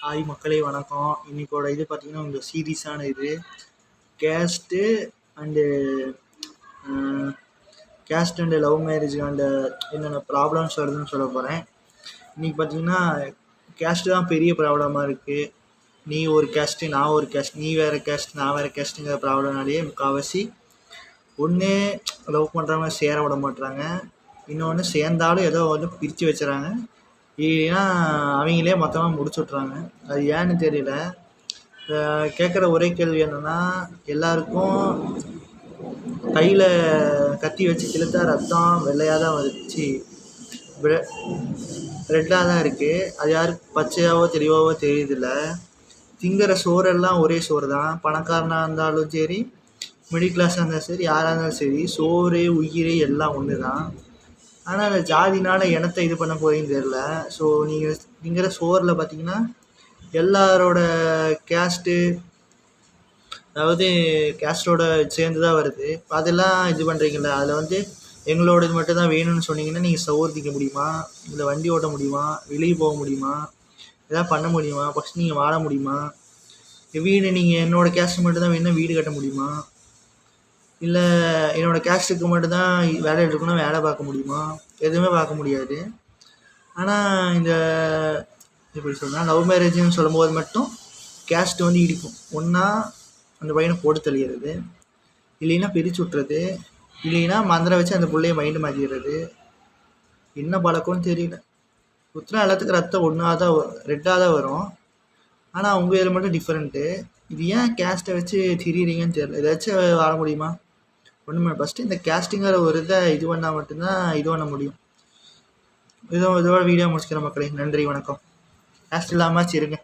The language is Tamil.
ஹாய் மக்களே வணக்கம். இன்னைக்கோட இது பார்த்தீங்கன்னா இந்த சீரியஸான இது caste and caste and love marriage and என்னென்ன ப்ராப்ளம்ஸ் வருதுன்னு சொல்ல போகிறேன். இன்றைக்கி பார்த்தீங்கன்னா கேஸ்ட்டு தான் பெரிய ப்ராப்ளமாக இருக்குது. நீ ஒரு கேஸ்ட்டு, நான் ஒரு கேஸ்ட், நீ வேறு கேஸ்ட், நான் வேறு கேஸ்ட்டுங்கிற ப்ராப்ளம்னாலேயே முக்கால்வாசி ஒன்று லவ் பண்ணுறவங்க சேர விட மாட்டுறாங்க, இன்னொன்று சேர்ந்தாலும் ஏதோ வந்து பிரித்து வச்சுறாங்க, இல்லைன்னா அவங்களே மொத்தமாக முடிச்சு விட்றாங்க. அது ஏன்னு தெரியல. கேட்குற ஒரே கேள்வி என்னென்னா, எல்லாருக்கும் கையில் கத்தி வச்சு கிழித்தா ரத்தம் வெள்ளையாக தான் வந்துச்சு, ரெட்டாக தான் இருக்குது. அது யாருக்கு பச்சையாவோ தெளிவாவோ தெரியுதில்ல. திங்கிற சோறெல்லாம் ஒரே சோறு தான். பணக்காரனாக இருந்தாலும் சரி, மிடில் கிளாஸாக இருந்தாலும் சரி, யாராக இருந்தாலும் சரி, சோறு உயிர் எல்லாம் ஒன்று தான். ஆனால் அந்த ஜாதினால இனத்தை இது பண்ண போகிறீங்கன்னு தெரில. ஸோ நீங்கிற சோறில் பார்த்தீங்கன்னா எல்லாரோட கேஸ்ட்டு, அதாவது கேஸ்டோட சேர்ந்து தான் வருது. அதெல்லாம் இது பண்ணுறீங்கள, அதில் வந்து எங்களோட இது மட்டும் தான் வேணும்னு சொன்னீங்கன்னா நீங்கள் சோறு திக்க முடியுமா, இல்லை வண்டி ஓட்ட முடியுமா, வெளியே போக முடியுமா, எதாவது பண்ண முடியுமா, ஃபஸ்ட் நீங்கள் வாழ முடியுமா, வீடு நீங்கள் என்னோடய கேஸ்ட்டு மட்டும் தான் வேணும்னா வீடு கட்ட முடியுமா, இல்லை என்னோடய கேஸ்ட்டுக்கு மட்டும்தான் வேலை இருக்குன்னா வேலை பார்க்க முடியுமா, எதுவுமே பார்க்க முடியாது. ஆனால் இந்த எப்படி சொன்னால் லவ் மேரேஜ்னு சொல்லும் போது மட்டும் கேஸ்ட் வந்து இடிக்கும். ஒன்றா அந்த பையனை போட்டு தள்ளிடுறது, இல்லைன்னா பிரித்து விட்றது, இல்லைன்னா மந்திரம் வச்சு அந்த பிள்ளைய மைண்டு மாற்றிடுறது. என்ன பழக்கம்னு தெரியல. சுற்றினா எல்லாத்துக்கும் ரத்தம் ஒன்றா தான் ரெட்டாக தான் வரும். ஆனால் அவங்க இதில் மட்டும் டிஃப்ரெண்ட்டு. இது ஏன் கேஸ்ட்டை வச்சு திரியிறீங்கன்னு தெரியல. ஏதாச்சும் வாழ முடியுமா? ஒன்றுமே. ஃபஸ்ட்டு இந்த கேஸ்ட்டுங்கிற ஒரு இதை இது பண்ணால் மட்டும்தான் இது பண்ண முடியும். இதோட வீடியோ முடிச்சுக்கிற மக்களே. நன்றி, வணக்கம். கேஸ்ட் இல்லாமல் இருங்க.